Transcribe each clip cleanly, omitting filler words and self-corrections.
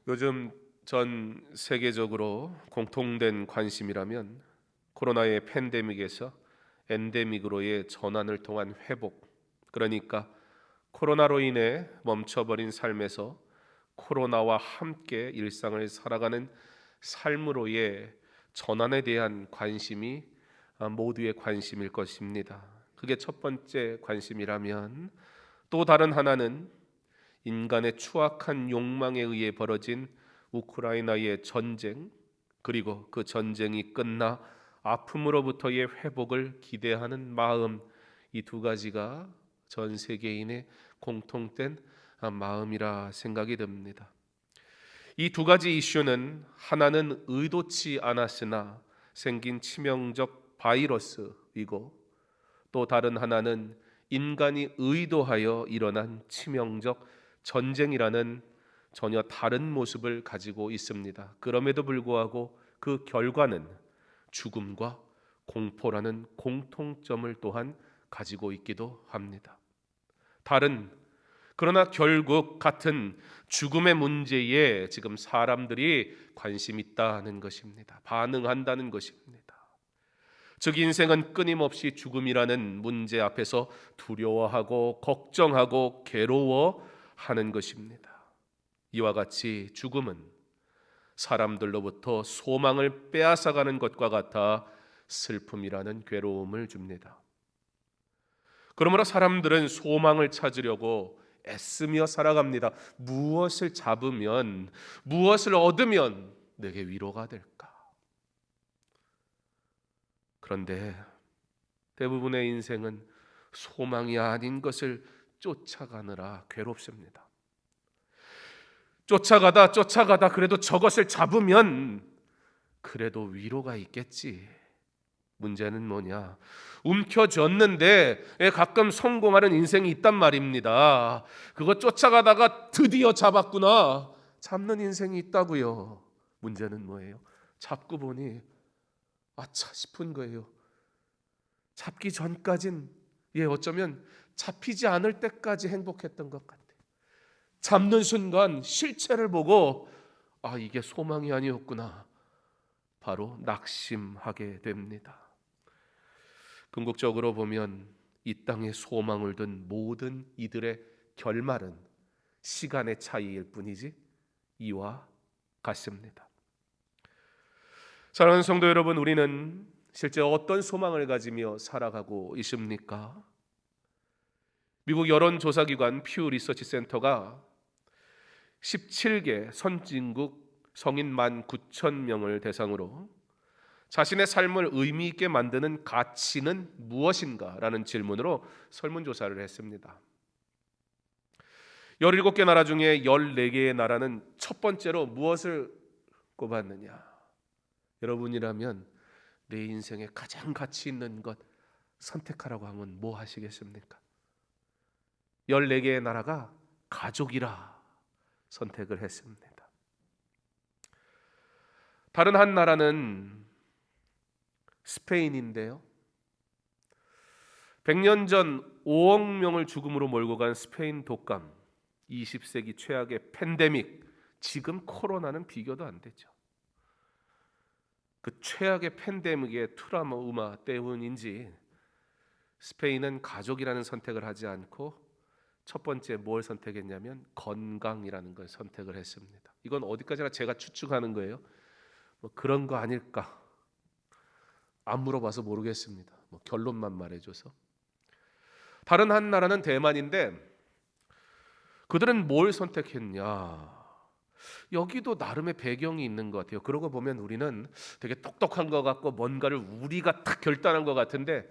요즘 전 세계적으로 공통된 관심이라면 코로나의 팬데믹에서 엔데믹으로의 전환을 통한 회복, 그러니까 코로나로 인해 멈춰버린 삶에서 코로나와 함께 일상을 살아가는 삶으로의 전환에 대한 관심이 모두의 관심일 것입니다. 그게 첫 번째 관심이라면, 또 다른 하나는 인간의 추악한 욕망에 의해 벌어진 우크라이나의 전쟁, 그리고 그 전쟁이 끝나 아픔으로부터의 회복을 기대하는 마음, 이 두 가지가 전 세계인의 공통된 마음이라 생각이 듭니다. 이 두 가지 이슈는 하나는 의도치 않았으나 생긴 치명적 바이러스이고, 또 다른 하나는 인간이 의도하여 일어난 치명적 전쟁이라는 전혀 다른 모습을 가지고 있습니다. 그럼에도 불구하고 그 결과는 죽음과 공포라는 공통점을 또한 가지고 있기도 합니다. 그러나 결국 같은 죽음의 문제에 지금 사람들이 관심 있다는 것입니다. 반응한다는 것입니다. 즉 인생은 끊임없이 죽음이라는 문제 앞에서 두려워하고 걱정하고 괴로워하는 것입니다. 이와 같이 죽음은 사람들로부터 소망을 빼앗아가는 것과 같아 슬픔이라는 괴로움을 줍니다. 그러므로 사람들은 소망을 찾으려고 애쓰며 살아갑니다. 무엇을 잡으면, 무엇을 얻으면 내게 위로가 될까? 그런데 대부분의 인생은 소망이 아닌 것을 쫓아가느라 괴롭습니다. 쫓아가다 그래도 저것을 잡으면 그래도 위로가 있겠지. 문제는 뭐냐? 움켜쥐었는데 가끔 성공하는 인생이 있단 말입니다. 그거 쫓아가다가 드디어 잡았구나. 잡는 인생이 있다고요. 문제는 뭐예요? 잡고 보니 아차 싶은 거예요. 잡기 전까진 어쩌면 잡히지 않을 때까지 행복했던 것 같아요. 잡는 순간 실체를 보고 이게 소망이 아니었구나. 바로 낙심하게 됩니다. 궁극적으로 보면 이 땅에 소망을 둔 모든 이들의 결말은 시간의 차이일 뿐이지 이와 같습니다. 사랑하는 성도 여러분, 우리는 실제 어떤 소망을 가지며 살아가고 있습니까? 미국 여론조사기관 퓨 리서치 센터가 17개 선진국 성인 19,000명을 대상으로 자신의 삶을 의미 있게 만드는 가치는 무엇인가? 라는 질문으로 설문조사를 했습니다. 17개 나라 중에 14개의 나라는 첫 번째로 무엇을 꼽았느냐? 여러분이라면 내 인생에 가장 가치 있는 것 선택하라고 하면 뭐 하시겠습니까? 14개의 나라가 가족이라 선택을 했습니다. 다른 한 나라는 스페인인데요. 100년 전 5억 명을 죽음으로 몰고 간 스페인 독감, 20세기 최악의 팬데믹, 지금 코로나는 비교도 안 되죠. 그 최악의 팬데믹의 트라우마 때문인지 스페인은 가족이라는 선택을 하지 않고 첫 번째 뭘 선택했냐면 건강이라는 걸 선택을 했습니다. 이건 어디까지나 제가 추측하는 거예요. 그런 거 아닐까? 안 물어봐서 모르겠습니다. 결론만 말해줘서. 다른 한 나라는 대만인데 그들은 뭘 선택했냐? 여기도 나름의 배경이 있는 것 같아요. 그러고 보면 우리는 되게 똑똑한 것 같고 뭔가를 우리가 딱 결단한 것 같은데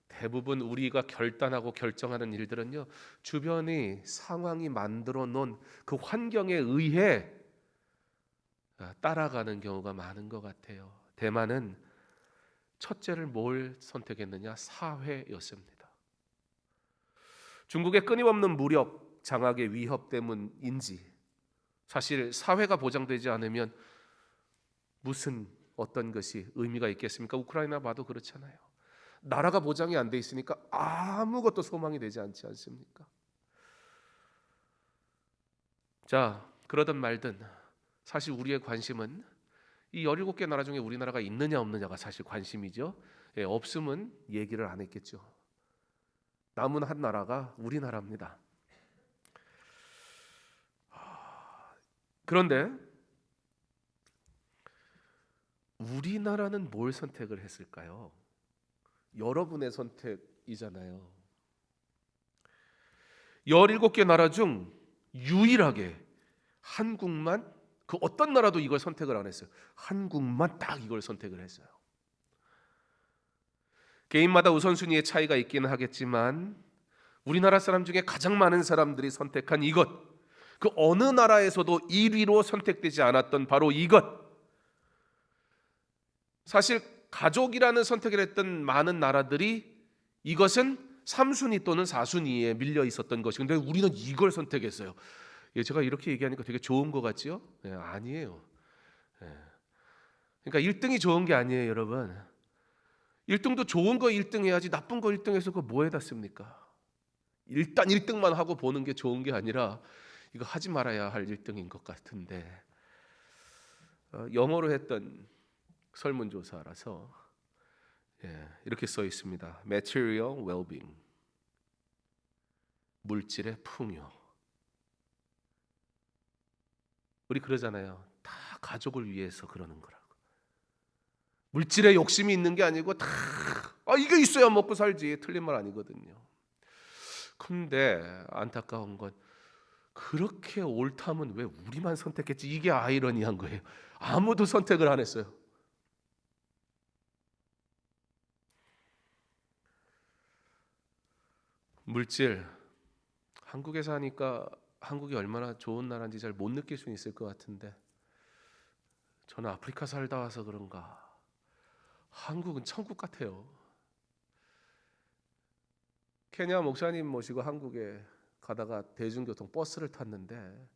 대부분 우리가 결단하고 결정하는 일들은요, 주변이 상황이 만들어 놓은 그 환경에 의해 따라가는 경우가 많은 것 같아요. 대만은 첫째를 뭘 선택했느냐? 사회였습니다. 중국의 끊임없는 무력 장악의 위협 때문인지 사실 사회가 보장되지 않으면 무슨 어떤 것이 의미가 있겠습니까? 우크라이나 봐도 그렇잖아요. 나라가 보장이 안 돼 있으니까 아무것도 소망이 되지 않지 않습니까? 자, 그러든 말든 사실 우리의 관심은 이 17개 나라 중에 우리나라가 있느냐 없느냐가 사실 관심이죠. 예, 없으면 얘기를 안 했겠죠. 남은 한 나라가 우리나라입니다. 그런데 우리나라는 뭘 선택을 했을까요? 여러분의 선택이잖아요. 17개 나라 중 유일하게 한국만, 그 어떤 나라도 이걸 선택을 안 했어요. 한국만 딱 이걸 선택을 했어요. 개인마다 우선순위의 차이가 있기는 하겠지만 우리나라 사람 중에 가장 많은 사람들이 선택한 이것, 그 어느 나라에서도 1위로 선택되지 않았던 바로 이것. 사실 가족이라는 선택을 했던 많은 나라들이 이것은 3순위 또는 4순위에 밀려 있었던 것이, 근데 우리는 이걸 선택했어요. 예, 제가 이렇게 얘기하니까 되게 좋은 것 같지요? 예, 아니에요. 예. 그러니까 1등이 좋은 게 아니에요, 여러분. 1등도 좋은 거 1등 해야지 나쁜 거 1등 해서 그거 뭐 해다 씁니까? 일단 1등만 하고 보는 게 좋은 게 아니라 이거 하지 말아야 할 1등인 것 같은데, 영어로 했던 설문조사라서 이렇게 써 있습니다. Material well-being, 물질의 풍요. 우리 그러잖아요. 다 가족을 위해서 그러는 거라고. 물질에 욕심이 있는 게 아니고 다 이게 있어야 먹고 살지, 틀린 말 아니거든요. 근데 안타까운 건 그렇게 옳다면 왜 우리만 선택했지? 이게 아이러니한 거예요. 아무도 선택을 안 했어요. 물질, 한국에 사니까 한국이 얼마나 좋은 나라인지 잘 못 느낄 수 있을 것 같은데, 저는 아프리카 살다 와서 그런가 한국은 천국 같아요. 케냐 목사님 모시고 한국에 가다가 대중교통 버스를 탔는데,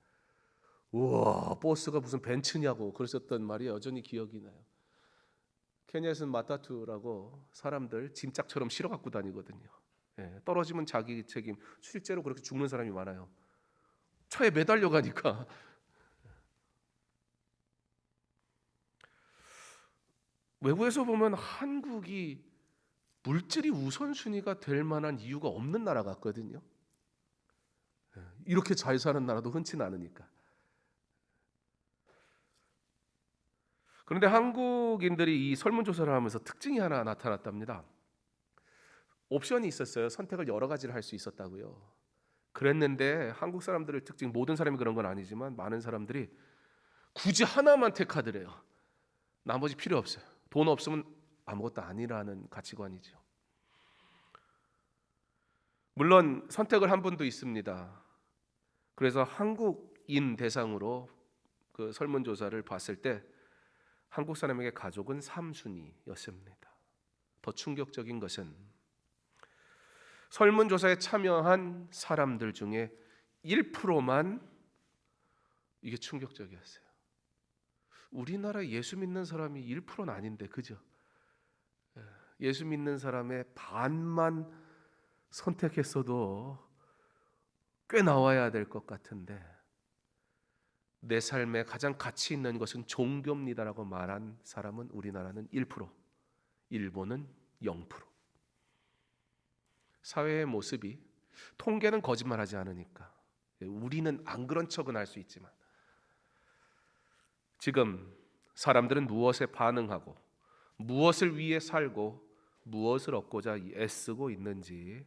우와, 버스가 무슨 벤츠냐고 그러셨던 말이 여전히 기억이 나요. 케냐에서는 마타투라고 사람들 짐짝처럼 실어 갖고 다니거든요. 떨어지면 자기 책임. 실제로 그렇게 죽는 사람이 많아요. 차에 매달려 가니까. 외부에서 보면 한국이 물질이 우선순위가 될 만한 이유가 없는 나라 같거든요. 이렇게 잘 사는 나라도 흔치 않으니까. 그런데 한국인들이 이 설문조사를 하면서 특징이 하나 나타났답니다. 옵션이 있었어요. 선택을 여러 가지를 할 수 있었다고요. 그랬는데 한국 사람들의 특징, 모든 사람이 그런 건 아니지만 많은 사람들이 굳이 하나만 택하더래요. 나머지 필요 없어요. 돈 없으면 아무것도 아니라는 가치관이죠. 물론 선택을 한 분도 있습니다. 그래서 한국인 대상으로 그 설문조사를 봤을 때 한국 사람에게 가족은 3순위였습니다. 더 충격적인 것은 설문조사에 참여한 사람들 중에 1%만, 이게 충격적이었어요. 우리나라 예수 믿는 사람이 1%는 아닌데, 그죠? 예수 믿는 사람의 반만 선택했어도 꽤 나와야 될 것 같은데, 내 삶에 가장 가치 있는 것은 종교입니다라고 말한 사람은 우리나라는 1%, 일본은 0%. 사회의 모습이, 통계는 거짓말하지 않으니까 우리는 안 그런 척은 할 수 있지만, 지금 사람들은 무엇에 반응하고 무엇을 위해 살고 무엇을 얻고자 애쓰고 있는지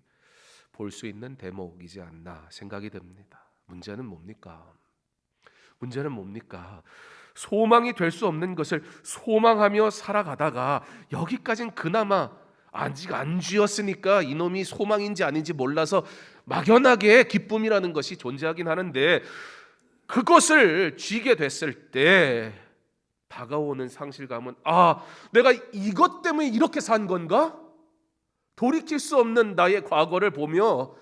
볼 수 있는 대목이지 않나 생각이 듭니다. 문제는 뭡니까? 소망이 될 수 없는 것을 소망하며 살아가다가 여기까진 그나마 아직 안 쥐었으니까 이놈이 소망인지 아닌지 몰라서 막연하게 기쁨이라는 것이 존재하긴 하는데, 그것을 쥐게 됐을 때 다가오는 상실감은, 내가 이것 때문에 이렇게 산 건가? 돌이킬 수 없는 나의 과거를 보며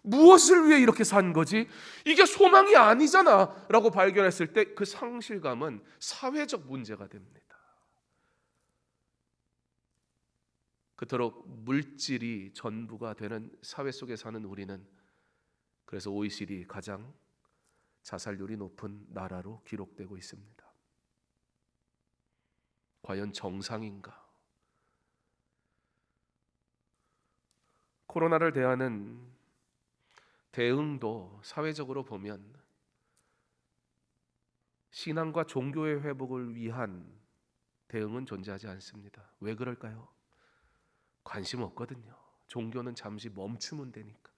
무엇을 위해 이렇게 산 거지? 이게 소망이 아니잖아 라고 발견했을 때 그 상실감은 사회적 문제가 됩니다. 그토록 물질이 전부가 되는 사회 속에 사는 우리는 그래서 OECD 가장 자살률이 높은 나라로 기록되고 있습니다. 과연 정상인가? 코로나를 대하는 대응도 사회적으로 보면 신앙과 종교의 회복을 위한 대응은 존재하지 않습니다. 왜 그럴까요? 관심 없거든요. 종교는 잠시 멈추면 되니까.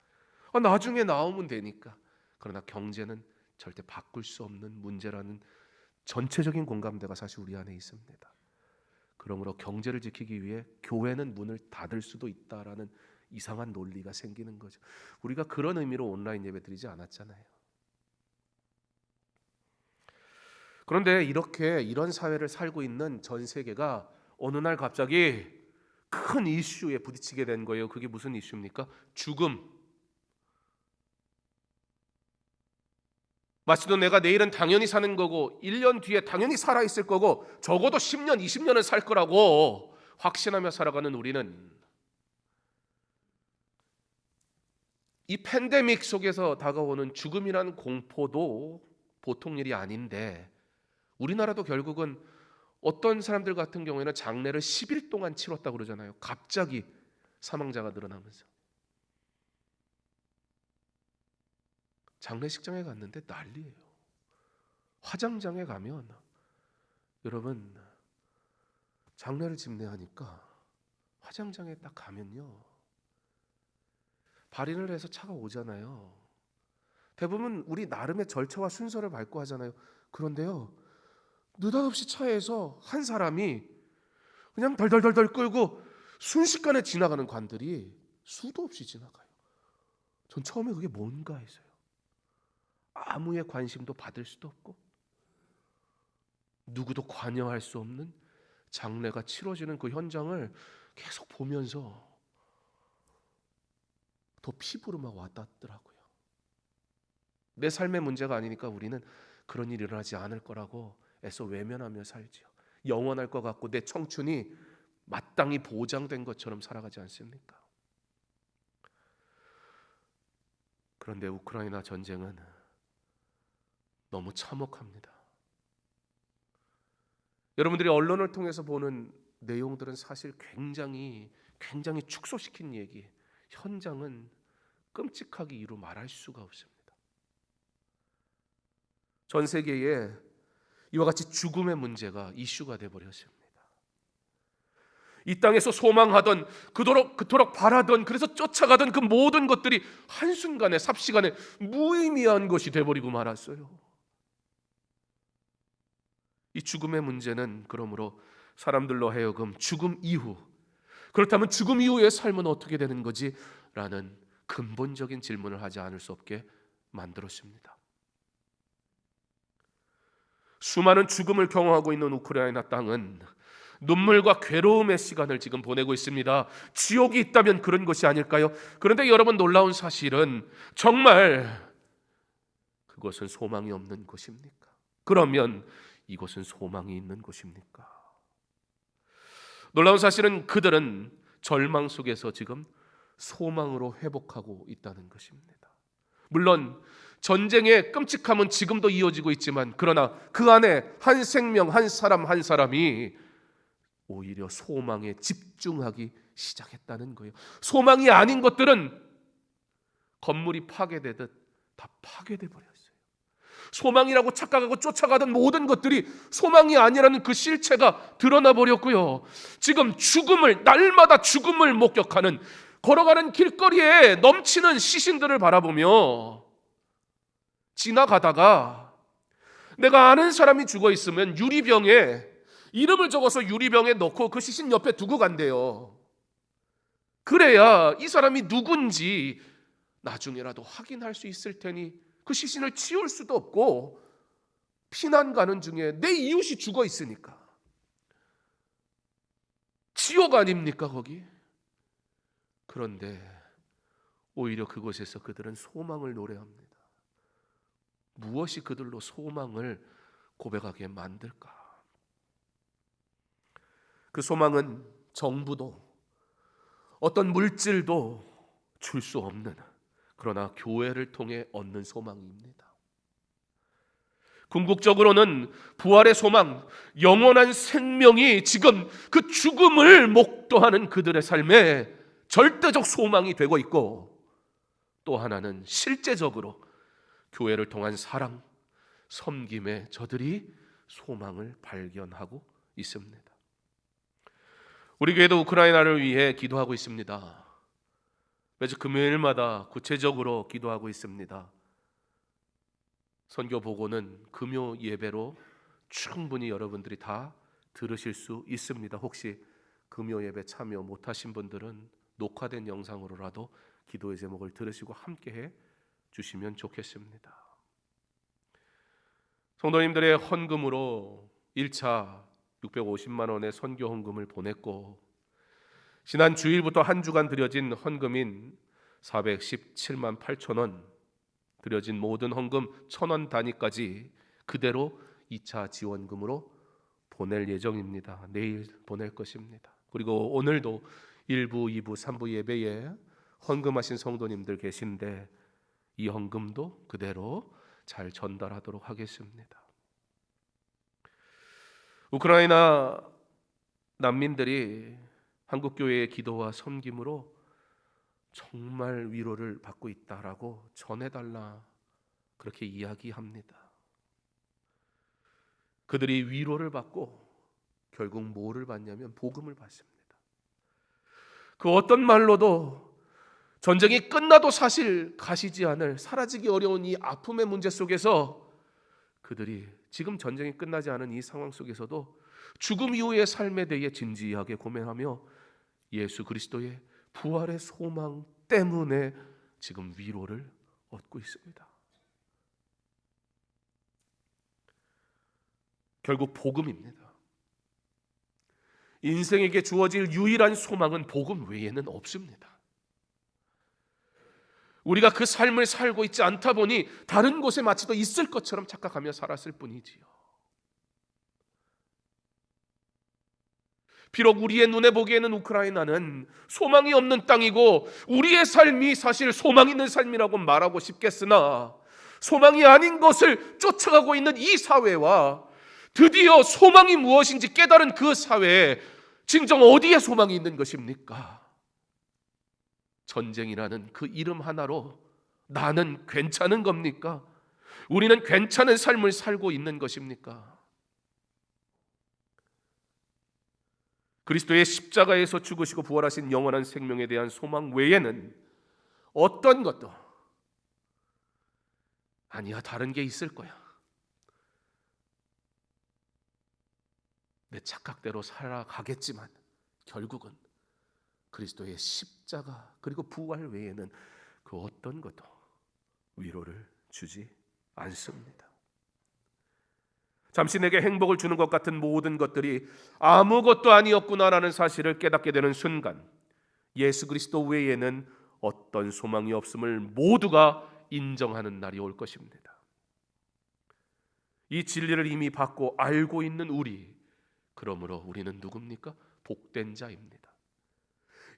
나중에 나오면 되니까. 그러나 경제는 절대 바꿀 수 없는 문제라는 전체적인 공감대가 사실 우리 안에 있습니다. 그러므로 경제를 지키기 위해 교회는 문을 닫을 수도 있다라는 이상한 논리가 생기는 거죠. 우리가 그런 의미로 온라인 예배 드리지 않았잖아요. 그런데 이런 사회를 살고 있는 전 세계가 어느 날 갑자기 큰 이슈에 부딪히게 된 거예요. 그게 무슨 이슈입니까? 죽음. 마치도 내가 내일은 당연히 사는 거고 1년 뒤에 당연히 살아있을 거고 적어도 10년, 20년은 살 거라고 확신하며 살아가는 우리는 이 팬데믹 속에서 다가오는 죽음이라는 공포도 보통 일이 아닌데 우리나라도 결국은 어떤 사람들 같은 경우에는 장례를 10일 동안 치렀다고 그러잖아요. 갑자기 사망자가 늘어나면서. 장례식장에 갔는데 난리예요. 화장장에 가면 여러분 장례를 집례하니까 화장장에 딱 가면요. 발인을 해서 차가 오잖아요. 대부분 우리 나름의 절차와 순서를 밟고 하잖아요. 그런데요. 느닷없이 차에서 한 사람이 그냥 덜덜덜덜 끌고 순식간에 지나가는 관들이 수도 없이 지나가요. 전 처음에 그게 뭔가 했어요. 아무의 관심도 받을 수도 없고 누구도 관여할 수 없는 장례가 치러지는 그 현장을 계속 보면서 더 피부로 와닿더라고요. 내 삶의 문제가 아니니까 우리는 그런 일이 일어나지 않을 거라고 애써 외면하며 살지요. 영원할 것 같고 내 청춘이 마땅히 보장된 것처럼 살아가지 않습니까? 그런데 우크라이나 전쟁은 너무 참혹합니다. 여러분들이 언론을 통해서 보는 내용들은 사실 굉장히 축소시킨 얘기, 현장은 끔찍하게 이루 말할 수가 없습니다. 전 세계에 이와 같이 죽음의 문제가 이슈가 되어버렸습니다. 이 땅에서 소망하던 그토록 바라던 그래서 쫓아가던 그 모든 것들이 한순간에 삽시간에 무의미한 것이 되어버리고 말았어요. 이 죽음의 문제는 그러므로 사람들로 하여금 죽음 이후, 그렇다면 죽음 이후의 삶은 어떻게 되는 거지? 라는 근본적인 질문을 하지 않을 수 없게 만들었습니다. 수많은 죽음을 경험하고 있는 우크라이나 땅은 눈물과 괴로움의 시간을 지금 보내고 있습니다. 지옥이 있다면 그런 것이 아닐까요? 그런데 여러분, 놀라운 사실은 정말 그것은 소망이 없는 곳입니까? 그러면 이곳은 소망이 있는 곳입니까? 놀라운 사실은 그들은 절망 속에서 지금 소망으로 회복하고 있다는 것입니다. 물론 전쟁의 끔찍함은 지금도 이어지고 있지만 그러나 그 안에 한 생명, 한 사람 한 사람이 오히려 소망에 집중하기 시작했다는 거예요. 소망이 아닌 것들은 건물이 파괴되듯 다 파괴돼 버렸어요. 소망이라고 착각하고 쫓아가던 모든 것들이 소망이 아니라는 그 실체가 드러나 버렸고요. 지금 날마다 죽음을 목격하는, 걸어가는 길거리에 넘치는 시신들을 바라보며 지나가다가 내가 아는 사람이 죽어 있으면 유리병에 이름을 적어서 유리병에 넣고 그 시신 옆에 두고 간대요. 그래야 이 사람이 누군지 나중에라도 확인할 수 있을 테니 그 시신을 치울 수도 없고 피난 가는 중에 내 이웃이 죽어 있으니까. 지옥 아닙니까 거기? 그런데 오히려 그곳에서 그들은 소망을 노래합니다. 무엇이 그들로 소망을 고백하게 만들까? 그 소망은 정부도 어떤 물질도 줄 수 없는, 그러나 교회를 통해 얻는 소망입니다. 궁극적으로는 부활의 소망, 영원한 생명이 지금 그 죽음을 목도하는 그들의 삶에 절대적 소망이 되고 있고, 또 하나는 실제적으로 교회를 통한 사랑, 섬김에 저들이 소망을 발견하고 있습니다. 우리 교회도 우크라이나를 위해 기도하고 있습니다. 매주 금요일마다 구체적으로 기도하고 있습니다. 선교 보고는 금요 예배로 충분히 여러분들이 다 들으실 수 있습니다. 혹시 금요 예배 참여 못하신 분들은 녹화된 영상으로라도 기도의 제목을 들으시고 함께해 주시면 좋겠습니다. 성도님들의 헌금으로 1차 650만 원의 선교 헌금을 보냈고, 지난 주일부터 한 주간 드려진 헌금인 417만 8천 원, 드려진 모든 헌금 1,000원 단위까지 그대로 2차 지원금으로 보낼 예정입니다. 내일 보낼 것입니다. 그리고 오늘도 1부, 2부, 3부 예배에 헌금하신 성도님들 계신데 이 헌금도 그대로 잘 전달하도록 하겠습니다. 우크라이나 난민들이 한국교회의 기도와 섬김으로 정말 위로를 받고 있다라고 전해달라, 그렇게 이야기합니다. 그들이 위로를 받고 결국 뭐를 받냐면 복음을 받습니다. 그 어떤 말로도 전쟁이 끝나도 사실 가시지 않을, 사라지기 어려운 이 아픔의 문제 속에서 그들이 지금 전쟁이 끝나지 않은 이 상황 속에서도 죽음 이후의 삶에 대해 진지하게 고민하며 예수 그리스도의 부활의 소망 때문에 지금 위로를 얻고 있습니다. 결국 복음입니다. 인생에게 주어질 유일한 소망은 복음 외에는 없습니다. 우리가 그 삶을 살고 있지 않다 보니 다른 곳에 마치 더 있을 것처럼 착각하며 살았을 뿐이지요. 비록 우리의 눈에 보기에는 우크라이나는 소망이 없는 땅이고 우리의 삶이 사실 소망 있는 삶이라고 말하고 싶겠으나, 소망이 아닌 것을 쫓아가고 있는 이 사회와 드디어 소망이 무엇인지 깨달은 그 사회에 진정 어디에 소망이 있는 것입니까? 전쟁이라는 그 이름 하나로 나는 괜찮은 겁니까? 우리는 괜찮은 삶을 살고 있는 것입니까? 그리스도의 십자가에서 죽으시고 부활하신 영원한 생명에 대한 소망 외에는 어떤 것도 아니야, 다른 게 있을 거야, 내 착각대로 살아가겠지만 결국은 그리스도의 십자가 그리고 부활 외에는 그 어떤 것도 위로를 주지 않습니다. 잠시 내게 행복을 주는 것 같은 모든 것들이 아무것도 아니었구나라는 사실을 깨닫게 되는 순간, 예수 그리스도 외에는 어떤 소망이 없음을 모두가 인정하는 날이 올 것입니다. 이 진리를 이미 받고 알고 있는 우리, 그러므로 우리는 누굽니까? 복된 자입니다.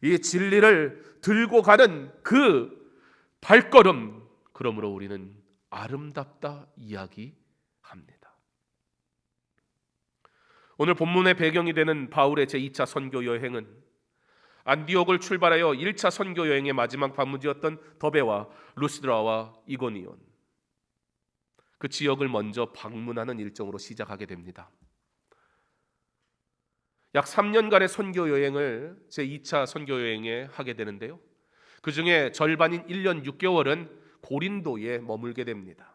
이 진리를 들고 가는 그 발걸음, 그러므로 우리는 아름답다 이야기합니다. 오늘 본문의 배경이 되는 바울의 제2차 선교 여행은 안디옥을 출발하여 1차 선교 여행의 마지막 방문지였던 더베와 루스드라와 이고니온, 그 지역을 먼저 방문하는 일정으로 시작하게 됩니다. 약 3년간의 선교 여행을 제2차 선교 여행에 하게 되는데요, 그 중에 절반인 1년 6개월은 고린도에 머물게 됩니다.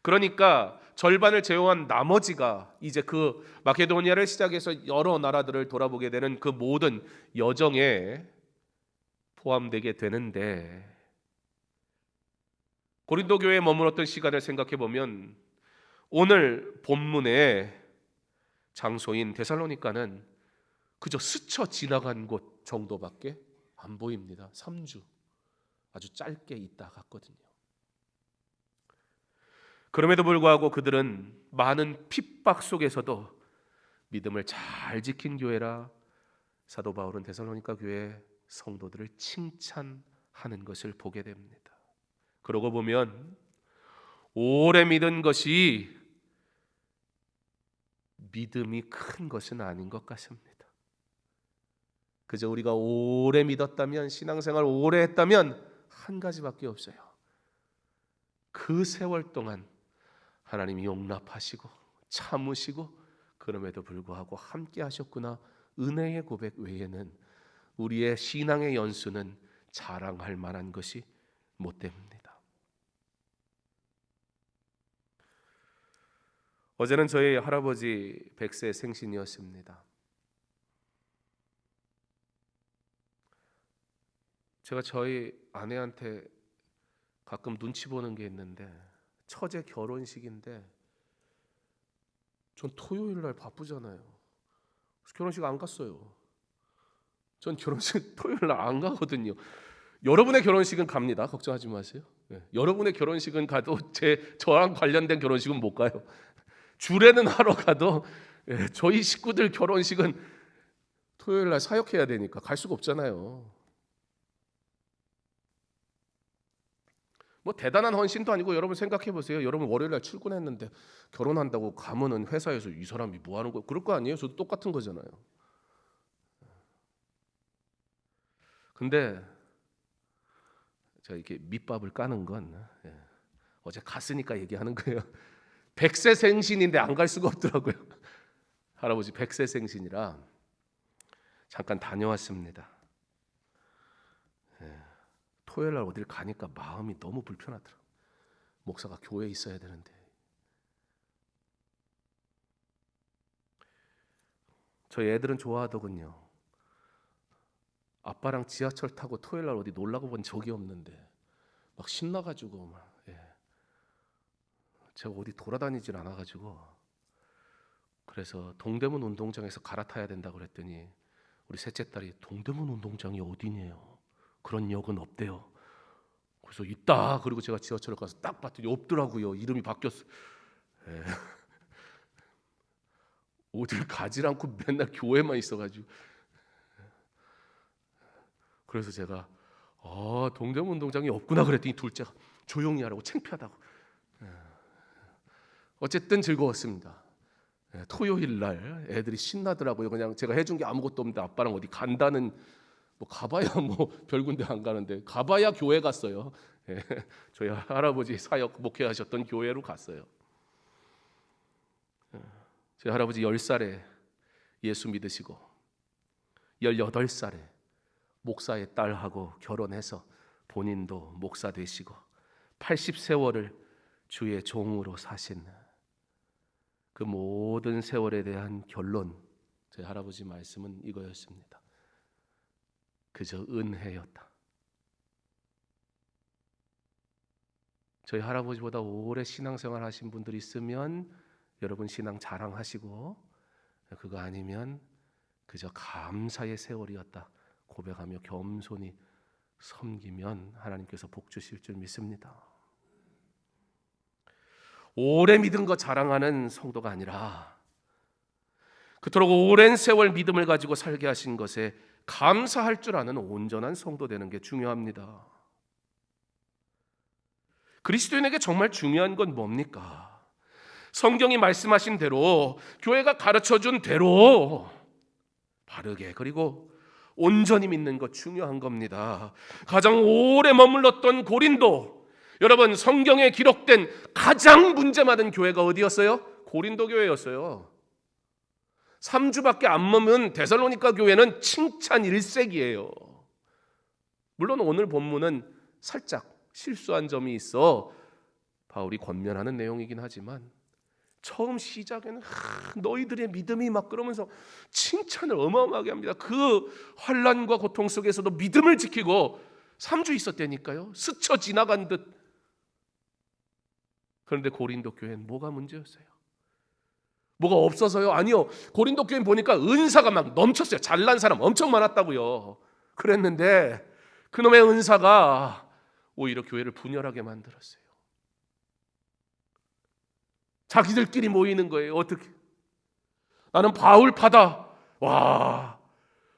그러니까 절반을 제외한 나머지가 이제 그 마케도니아를 시작해서 여러 나라들을 돌아보게 되는 그 모든 여정에 포함되게 되는데, 고린도 교회에 머물렀던 시간을 생각해 보면 오늘 본문의 장소인 데살로니가는 그저 스쳐 지나간 곳 정도밖에 안 보입니다. 3주 아주 짧게 있다 갔거든요. 그럼에도 불구하고 그들은 많은 핍박 속에서도 믿음을 잘 지킨 교회라 사도 바울은 데살로니가 교회 성도들을 칭찬하는 것을 보게 됩니다. 그러고 보면 오래 믿은 것이 믿음이 큰 것은 아닌 것 같습니다. 그저 우리가 오래 믿었다면, 신앙생활 오래 했다면 한 가지밖에 없어요. 그 세월 동안 하나님이 용납하시고 참으시고 그럼에도 불구하고 함께 하셨구나. 은혜의 고백 외에는 우리의 신앙의 연수는 자랑할 만한 것이 못 됩니다. 어제는 저희 할아버지 100세 생신이었습니다. 제가 저희 아내한테 가끔 눈치 보는 게 있는데, 처제 결혼식인데 전 토요일 날 바쁘잖아요. 그래서 결혼식 안 갔어요. 전 결혼식 토요일 날 안 가거든요. 여러분의 결혼식은 갑니다. 걱정하지 마세요. 여러분의 결혼식은 가도 저랑 관련된 결혼식은 못 가요. 주례는 하러 가도 저희 식구들 결혼식은 토요일 날 사역해야 되니까 갈 수가 없잖아요. 뭐 대단한 헌신도 아니고, 여러분 생각해 보세요. 여러분 월요일 날 출근했는데 결혼한다고 가면은 회사에서 이 사람이 뭐 하는 거 그럴 거 아니에요? 저도 똑같은 거잖아요. 근데 제가 이렇게 밑밥을 까는 건 어제 갔으니까 얘기하는 거예요. 100세 생신인데 안 갈 수가 없더라고요. 할아버지 100세 생신이라 잠깐 다녀왔습니다. 토요일 날 어딜 가니까 마음이 너무 불편하더라고요. 목사가 교회에 있어야 되는데. 저희 애들은 좋아하더군요. 아빠랑 지하철 타고 토요일 날 어디 놀라고 본 적이 없는데 막 신나가지고 막, 제가 어디 돌아다니질 않아가지고, 그래서 동대문 운동장에서 갈아타야 된다고 그랬더니 우리 셋째 딸이 동대문 운동장이 어디냐요? 그런 역은 없대요. 그래서 있다. 그리고 제가 지하철을 가서 딱 봤더니 없더라고요. 이름이 바뀌었어. 어딜 가지 않고 맨날 교회만 있어가지고. 그래서 제가 동대문 운동장이 없구나 그랬더니 둘째가 조용히 하라고, 창피하다고. 어쨌든 즐거웠습니다. 토요일 날 애들이 신나더라고요. 그냥 제가 해준 게 아무것도 없는데 아빠랑 어디 간다는, 뭐 가봐야 뭐 별군데 안 가는데 가봐야 교회 갔어요. 저희 할아버지 사역 목회하셨던 교회로 갔어요. 저희 할아버지 10살에 예수 믿으시고 18살에 목사의 딸하고 결혼해서 본인도 목사 되시고 80세월을 주의 종으로 사신 그 모든 세월에 대한 결론, 저희 할아버지 말씀은 이거였습니다. 그저 은혜였다. 저희 할아버지보다 오래 신앙생활 하신 분들이 있으면 여러분 신앙 자랑하시고, 그거 아니면 그저 감사의 세월이었다 고백하며 겸손히 섬기면 하나님께서 복 주실 줄 믿습니다. 오래 믿은 거 자랑하는 성도가 아니라 그토록 오랜 세월 믿음을 가지고 살게 하신 것에 감사할 줄 아는 온전한 성도 되는 게 중요합니다. 그리스도인에게 정말 중요한 건 뭡니까? 성경이 말씀하신 대로, 교회가 가르쳐준 대로 바르게 그리고 온전히 믿는 것 중요한 겁니다. 가장 오래 머물렀던 고린도, 여러분 성경에 기록된 가장 문제 많은 교회가 어디였어요? 고린도 교회였어요. 3주밖에 안 머문 데살로니가 교회는 칭찬 일색이에요. 물론 오늘 본문은 살짝 실수한 점이 있어 바울이 권면하는 내용이긴 하지만, 처음 시작에는 너희들의 믿음이 막 그러면서 칭찬을 어마어마하게 합니다. 그 환난과 고통 속에서도 믿음을 지키고 3주 있었다니까요. 스쳐 지나간 듯. 그런데 고린도 교회는 뭐가 문제였어요? 뭐가 없어서요? 아니요. 고린도 교회 보니까 은사가 막 넘쳤어요. 잘난 사람 엄청 많았다고요. 그랬는데 그놈의 은사가 오히려 교회를 분열하게 만들었어요. 자기들끼리 모이는 거예요. 어떻게? 나는 바울파다. 와,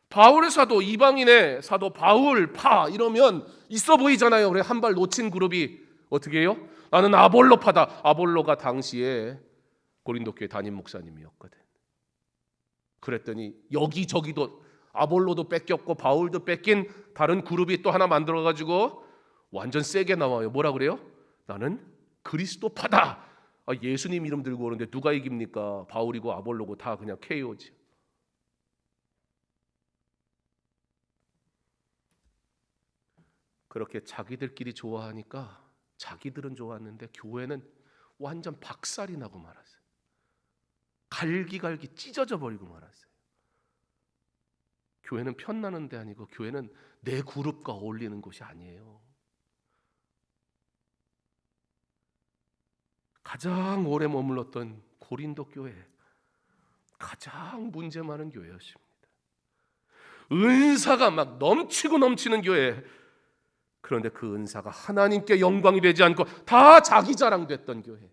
바울의 사도, 이방인의 사도 바울파 이러면 있어 보이잖아요. 그래 한 발 놓친 그룹이 어떻게 해요? 나는 아볼로파다. 아볼로가 당시에 고린도 교회 담임 목사님이었거든. 그랬더니 여기저기도 아볼로도 뺏겼고 바울도 뺏긴 다른 그룹이 또 하나 만들어가지고 완전 세게 나와요. 뭐라 그래요? 나는 그리스도파다. 예수님 이름 들고 오는데 누가 이깁니까? 바울이고 아볼로고 다 그냥 KO지. 그렇게 자기들끼리 좋아하니까 자기들은 좋았는데 교회는 완전 박살이 나고 말았어요. 갈기갈기 찢어져 버리고 말았어요. 교회는 편나는 데 아니고 교회는 내 그룹과 어울리는 곳이 아니에요. 가장 오래 머물렀던 고린도 교회, 가장 문제 많은 교회였습니다. 은사가 막 넘치고 넘치는 교회. 그런데 그 은사가 하나님께 영광이 되지 않고 다 자기 자랑됐던 교회.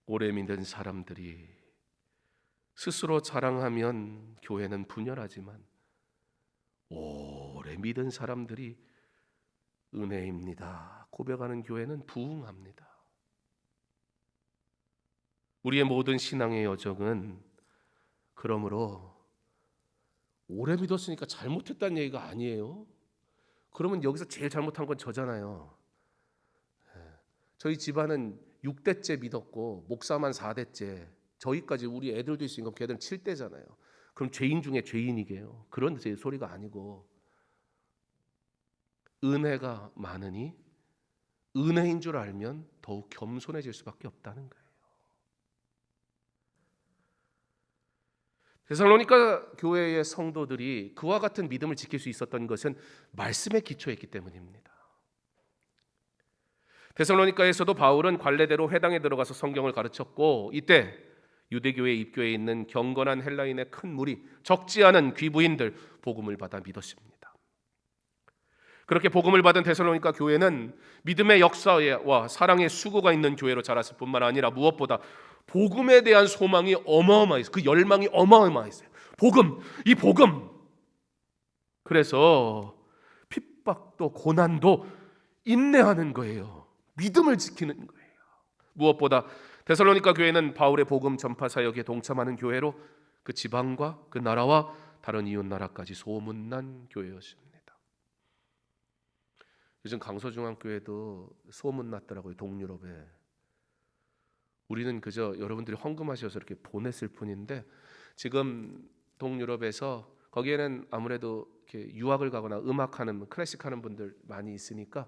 오래 믿는 사람들이 스스로 자랑하면 교회는 분열하지만 오래 믿은 사람들이 은혜입니다 고백하는 교회는 부흥합니다. 우리의 모든 신앙의 여정은 그러므로 오래 믿었으니까 잘못했다는 얘기가 아니에요. 그러면 여기서 제일 잘못한 건 저잖아요. 저희 집안은 6대째 믿었고 목사만 4대째, 저희까지 우리 애들도 있으니까 걔들은 7대잖아요. 그럼 죄인 중에 죄인이게요. 그런 제 소리가 아니고 은혜가 많으니 은혜인 줄 알면 더욱 겸손해질 수밖에 없다는 거예요. 데살로니가 교회의 성도들이 그와 같은 믿음을 지킬 수 있었던 것은 말씀에 기초했기 때문입니다. 데살로니가에서도 바울은 관례대로 회당에 들어가서 성경을 가르쳤고, 이때 유대교회 입교에 있는 경건한 헬라인의 큰 무리, 적지 않은 귀부인들 복음을 받아 믿었습니다. 그렇게 복음을 받은 데살로니가 교회는 믿음의 역사와 사랑의 수고가 있는 교회로 자랐을 뿐만 아니라 무엇보다 복음에 대한 소망이 어마어마했어요. 그 열망이 어마어마했어요. 복음, 이 복음. 그래서 핍박도 고난도 인내하는 거예요. 믿음을 지키는 거예요. 무엇보다 데살로니가 교회는 바울의 복음 전파 사역에 동참하는 교회로 그 지방과 그 나라와 다른 이웃 나라까지 소문난 교회였습니다. 요즘 강서중앙교회도 소문났더라고요. 동유럽에. 우리는 그저 여러분들이 헌금하셔서 이렇게 보냈을 뿐인데, 지금 동유럽에서 거기에는 아무래도 이렇게 유학을 가거나 음악하는 클래식하는 분들 많이 있으니까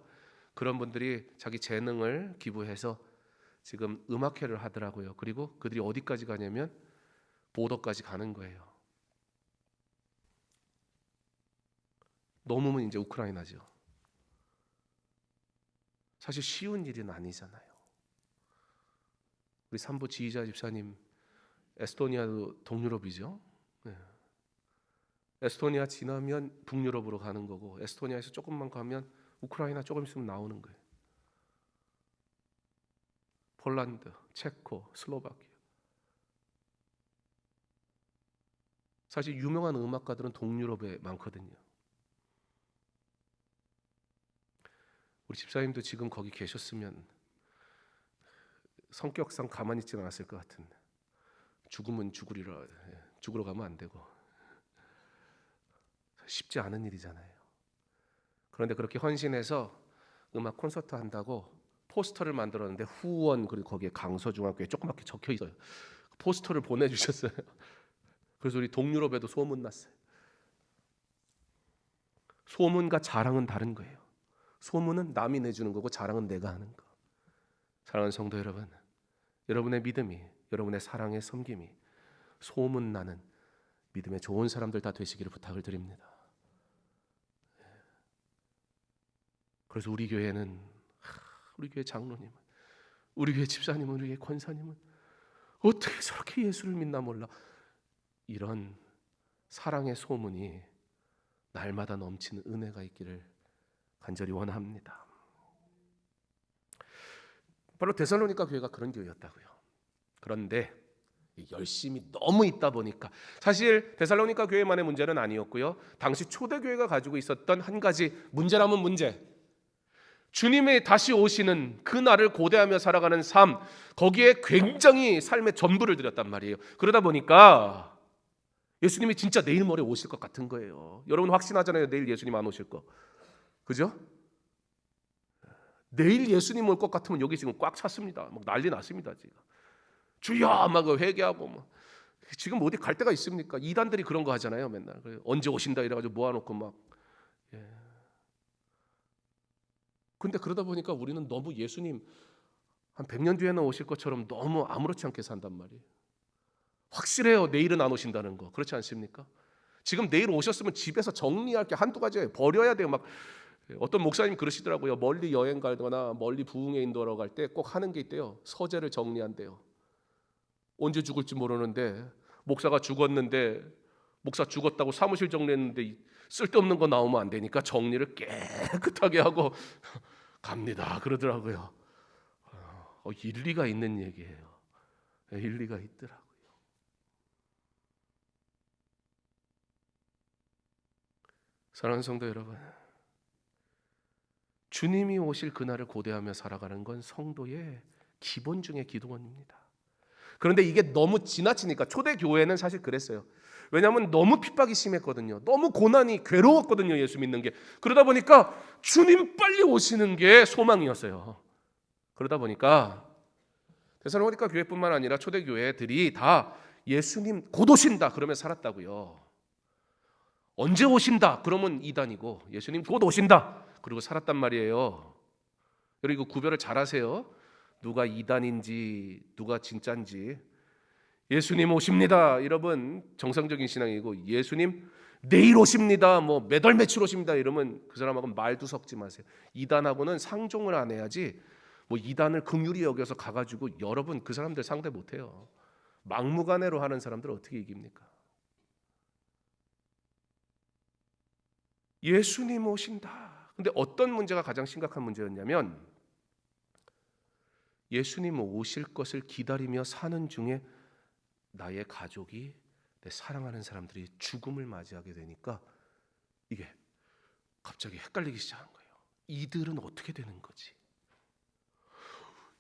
그런 분들이 자기 재능을 기부해서 지금 음악회를 하더라고요. 그리고 그들이 어디까지 가냐면 보더까지 가는 거예요. 넘으면 이제 우크라이나죠. 사실 쉬운 일은 아니잖아요. 우리 삼부 지휘자 집사님, 에스토니아도 동유럽이죠. 네. 에스토니아 지나면 북유럽으로 가는 거고, 에스토니아에서 조금만 가면 우크라이나 조금 있으면 나오는 거예요. 폴란드, 체코, 슬로바키아. 사실 유명한 음악가들은 동유럽에 많거든요. 우리 집사님도 지금 거기 계셨으면 성격상 가만히 있지는 않았을 것 같은데, 죽으면 죽으리라, 죽으러 가면 안 되고 쉽지 않은 일이잖아요. 그런데 그렇게 헌신해서 음악 콘서트 한다고 포스터를 만들었는데 후원, 그리고 거기에 강서중앙교회 조그맣게 적혀 있어요. 포스터를 보내주셨어요. 그래서 우리 동유럽에도 소문났어요. 소문과 자랑은 다른 거예요. 소문은 남이 내주는 거고 자랑은 내가 하는 거. 사랑하는 성도 여러분, 여러분의 믿음이, 여러분의 사랑의 섬김이 소문나는 믿음의 좋은 사람들 다 되시기를 부탁을 드립니다. 그래서 우리 교회는, 우리 교회 장로님은, 우리 교회 집사님은, 우리 교회 권사님은 어떻게 저렇게 예수를 믿나 몰라, 이런 사랑의 소문이 날마다 넘치는 은혜가 있기를 간절히 원합니다. 바로 데살로니가 교회가 그런 교회였다고요. 그런데 열심이 너무 있다 보니까. 사실 데살로니가 교회만의 문제는 아니었고요. 당시 초대교회가 가지고 있었던 한 가지 문제라면 문제, 주님이 다시 오시는 그 날을 고대하며 살아가는 삶, 거기에 굉장히 삶의 전부를 들였단 말이에요. 그러다 보니까 예수님이 진짜 내일 모레 오실 것 같은 거예요. 여러분 확신하잖아요. 내일 예수님 안 오실 거. 그죠? 내일 예수님 올 것 같으면 여기 지금 꽉 찼습니다. 막 난리 났습니다. 지금 주여 막 회개하고 막. 지금 어디 갈 데가 있습니까? 이단들이 그런 거 하잖아요. 맨날 언제 오신다 이래가지고 모아놓고 막. 근데 그러다 보니까 우리는 너무 예수님 한 100년 뒤에는 오실 것처럼 너무 아무렇지 않게 산단 말이에요. 확실해요. 내일은 안 오신다는 거. 그렇지 않습니까? 지금 내일 오셨으면 집에서 정리할 게 한두 가지예요. 버려야 돼요. 막 어떤 목사님 그러시더라고요. 멀리 여행 가거나 멀리 부흥회 인도하러 갈 때 꼭 하는 게 있대요. 서재를 정리한대요. 언제 죽을지 모르는데 목사가 죽었는데 목사 죽었다고 사무실 정리했는데 쓸데없는 거 나오면 안 되니까 정리를 깨끗하게 하고 갑니다. 그러더라고요. 일리가 있는 얘기예요. 일리가 있더라고요. 사랑하는 성도 여러분, 주님이 오실 그날을 고대하며 살아가는 건 성도의 기본 중의 기본입니다. 그런데 이게 너무 지나치니까, 초대교회는 사실 그랬어요. 왜냐하면 너무 핍박이 심했거든요. 너무 고난이 괴로웠거든요. 예수 믿는 게. 그러다 보니까 주님 빨리 오시는 게 소망이었어요. 그러다 보니까 데살로니가 교회뿐만 아니라 초대교회들이 다 예수님 곧 오신다 그러면 살았다고요. 언제 오신다 그러면 이단이고, 예수님 곧 오신다 그리고 살았단 말이에요. 여러분 이거 구별을 잘 하세요. 누가 이단인지 누가 진짜인지. 예수님 오십니다 여러분 정상적인 신앙이고, 예수님 내일 오십니다 뭐 몇 월 며칠 오십니다 이러면 그 사람하고는 말도 섞지 마세요. 이단하고는 상종을 안 해야지 뭐 이단을 긍휼히 여겨서 가가지고 여러분 그 사람들 상대 못해요. 막무가내로 하는 사람들 어떻게 이깁니까? 예수님 오신다. 근데 어떤 문제가 가장 심각한 문제였냐면, 예수님 오실 것을 기다리며 사는 중에 나의 가족이, 내 사랑하는 사람들이 죽음을 맞이하게 되니까 이게 갑자기 헷갈리기 시작한 거예요. 이들은 어떻게 되는 거지?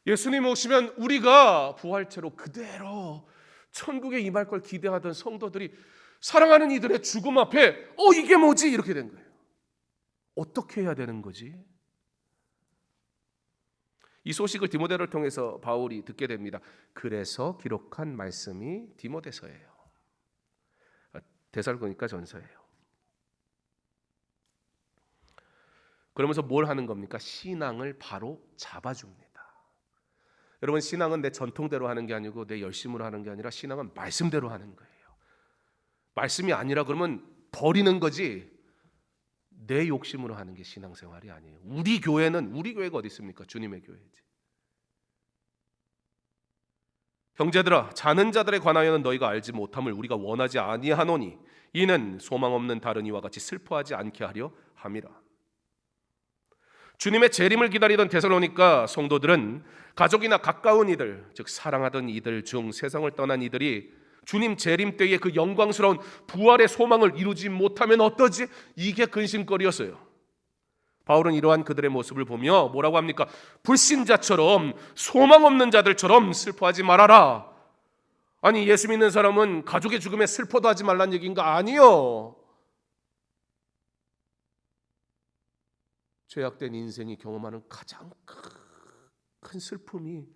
예수님 오시면 우리가 부활체로 그대로 천국에 임할 걸 기대하던 성도들이 사랑하는 이들의 죽음 앞에 이게 뭐지? 이렇게 된 거예요. 어떻게 해야 되는 거지? 이 소식을 디모데를 통해서 바울이 듣게 됩니다. 그래서 기록한 말씀이 디모데서예요. 데살로니가 전서예요. 그러면서 뭘 하는 겁니까? 신앙을 바로 잡아줍니다. 여러분 신앙은 내 전통대로 하는 게 아니고 내 열심으로 하는 게 아니라, 신앙은 말씀대로 하는 거예요. 말씀이 아니라 그러면 버리는 거지, 내 욕심으로 하는 게 신앙생활이 아니에요. 우리 교회가 어디 있습니까? 주님의 교회지. 형제들아, 자는 자들에 관하여는 너희가 알지 못함을 우리가 원하지 아니하노니 이는 소망 없는 다른 이와 같이 슬퍼하지 않게 하려 함이라. 주님의 재림을 기다리던 데살로니가 성도들은 가족이나 가까운 이들, 즉 사랑하던 이들 중 세상을 떠난 이들이 주님 재림 때의 그 영광스러운 부활의 소망을 이루지 못하면 어떠지? 이게 근심거리였어요. 바울은 이러한 그들의 모습을 보며 뭐라고 합니까? 불신자처럼, 소망 없는 자들처럼 슬퍼하지 말아라. 아니 예수 믿는 사람은 가족의 죽음에 슬퍼도 하지 말란 얘기인가? 아니요. 죄악된 인생이 경험하는 가장 큰 슬픔이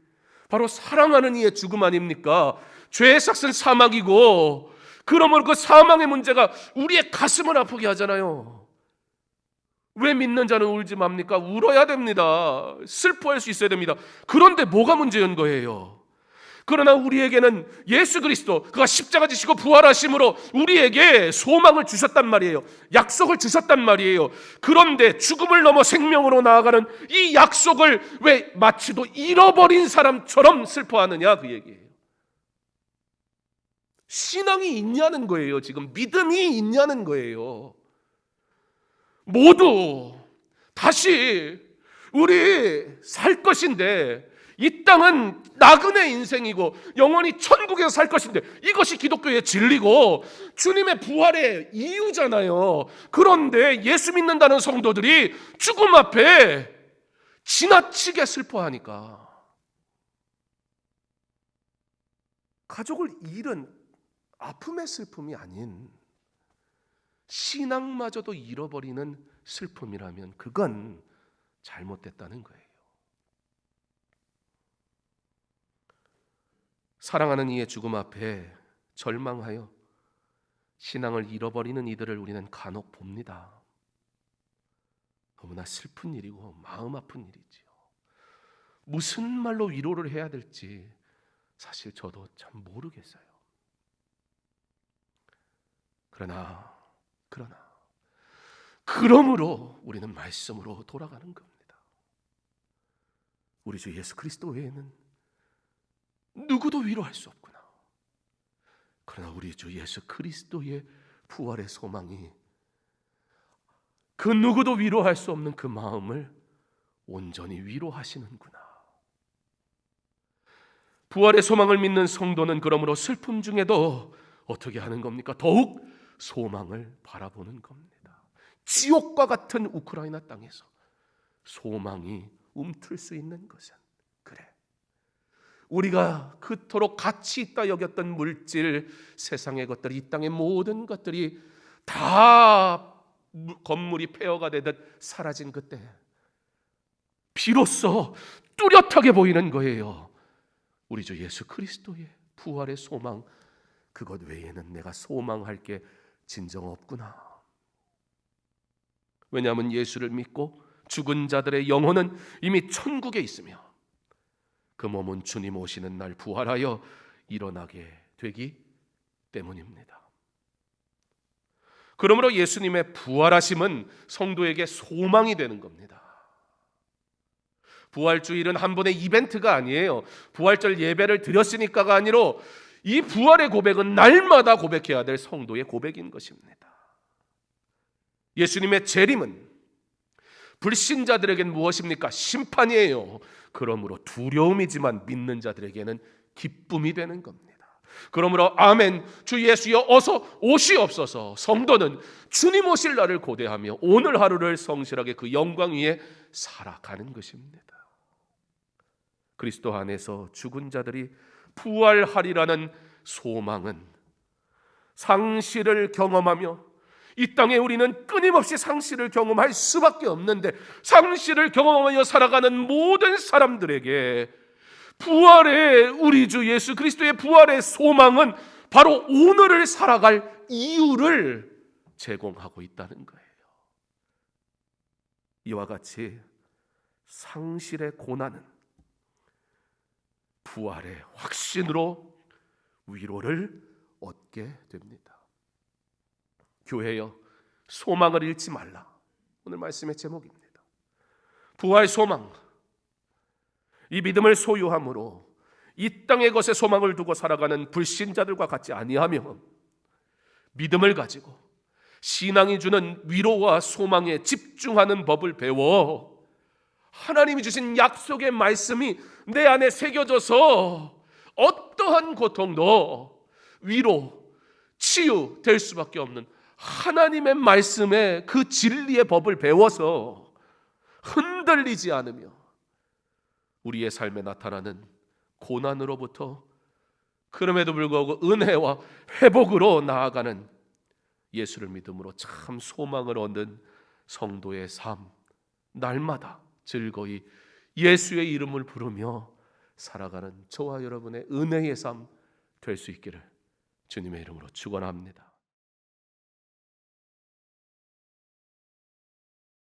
바로 사랑하는 이의 죽음 아닙니까? 죄의 삭은 사망이고, 그러므로 그 사망의 문제가 우리의 가슴을 아프게 하잖아요. 왜 믿는 자는 울지 맙니까? 울어야 됩니다. 슬퍼할 수 있어야 됩니다. 그런데 뭐가 문제인 거예요? 그러나 우리에게는 예수 그리스도, 그가 십자가 지시고 부활하심으로 우리에게 소망을 주셨단 말이에요. 약속을 주셨단 말이에요. 그런데 죽음을 넘어 생명으로 나아가는 이 약속을 왜 마치도 잃어버린 사람처럼 슬퍼하느냐, 그 얘기예요. 신앙이 있냐는 거예요. 지금 믿음이 있냐는 거예요. 모두 다시 우리 살 것인데 이 땅은 나그네 인생이고 영원히 천국에서 살 것인데 이것이 기독교의 진리고 주님의 부활의 이유잖아요. 그런데 예수 믿는다는 성도들이 죽음 앞에 지나치게 슬퍼하니까 가족을 잃은 아픔의 슬픔이 아닌 신앙마저도 잃어버리는 슬픔이라면 그건 잘못됐다는 거예요. 사랑하는 이의 죽음 앞에 절망하여 신앙을 잃어버리는 이들을 우리는 간혹 봅니다. 너무나 슬픈 일이고 마음 아픈 일이지요. 무슨 말로 위로를 해야 될지 사실 저도 참 모르겠어요. 그러므로 우리는 말씀으로 돌아가는 겁니다. 우리 주 예수 그리스도 외에는 누구도 위로할 수 없구나. 그러나 우리 주 예수 그리스도의 부활의 소망이 그 누구도 위로할 수 없는 그 마음을 온전히 위로하시는구나. 부활의 소망을 믿는 성도는 그러므로 슬픔 중에도 어떻게 하는 겁니까? 더욱 소망을 바라보는 겁니다. 지옥과 같은 우크라이나 땅에서 소망이 움틀 수 있는 것은 그래, 우리가 그토록 가치 있다 여겼던 물질, 세상의 것들, 이 땅의 모든 것들이 다 건물이 폐허가 되듯 사라진 그때 비로소 뚜렷하게 보이는 거예요. 우리 주 예수 그리스도의 부활의 소망, 그것 외에는 내가 소망할 게 진정 없구나. 왜냐하면 예수를 믿고 죽은 자들의 영혼은 이미 천국에 있으며 그 몸은 주님 오시는 날 부활하여 일어나게 되기 때문입니다. 그러므로 예수님의 부활하심은 성도에게 소망이 되는 겁니다. 부활주일은 한 번의 이벤트가 아니에요. 부활절 예배를 드렸으니까가 아니라 이 부활의 고백은 날마다 고백해야 될 성도의 고백인 것입니다. 예수님의 재림은 불신자들에겐 무엇입니까? 심판이에요. 그러므로 두려움이지만 믿는 자들에게는 기쁨이 되는 겁니다. 그러므로 아멘, 주 예수여 어서 오시옵소서. 성도는 주님 오실 날을 고대하며 오늘 하루를 성실하게 그 영광 위에 살아가는 것입니다. 그리스도 안에서 죽은 자들이 부활하리라는 소망은 상실을 경험하며, 이 땅에 우리는 끊임없이 상실을 경험할 수밖에 없는데, 상실을 경험하며 살아가는 모든 사람들에게 부활의, 우리 주 예수 그리스도의 부활의 소망은 바로 오늘을 살아갈 이유를 제공하고 있다는 거예요. 이와 같이 상실의 고난은 부활의 확신으로 위로를 얻게 됩니다. 교회여, 소망을 잃지 말라. 오늘 말씀의 제목입니다. 부활 소망. 이 믿음을 소유함으로 이 땅의 것에 소망을 두고 살아가는 불신자들과 같지 아니하며 믿음을 가지고 신앙이 주는 위로와 소망에 집중하는 법을 배워 하나님이 주신 약속의 말씀이 내 안에 새겨져서 어떠한 고통도 위로, 치유될 수밖에 없는 하나님의 말씀의 그 진리의 법을 배워서 흔들리지 않으며 우리의 삶에 나타나는 고난으로부터 그럼에도 불구하고 은혜와 회복으로 나아가는 예수를 믿음으로 참 소망을 얻는 성도의 삶, 날마다 즐거이 예수의 이름을 부르며 살아가는 저와 여러분의 은혜의 삶 될 수 있기를 주님의 이름으로 축원합니다.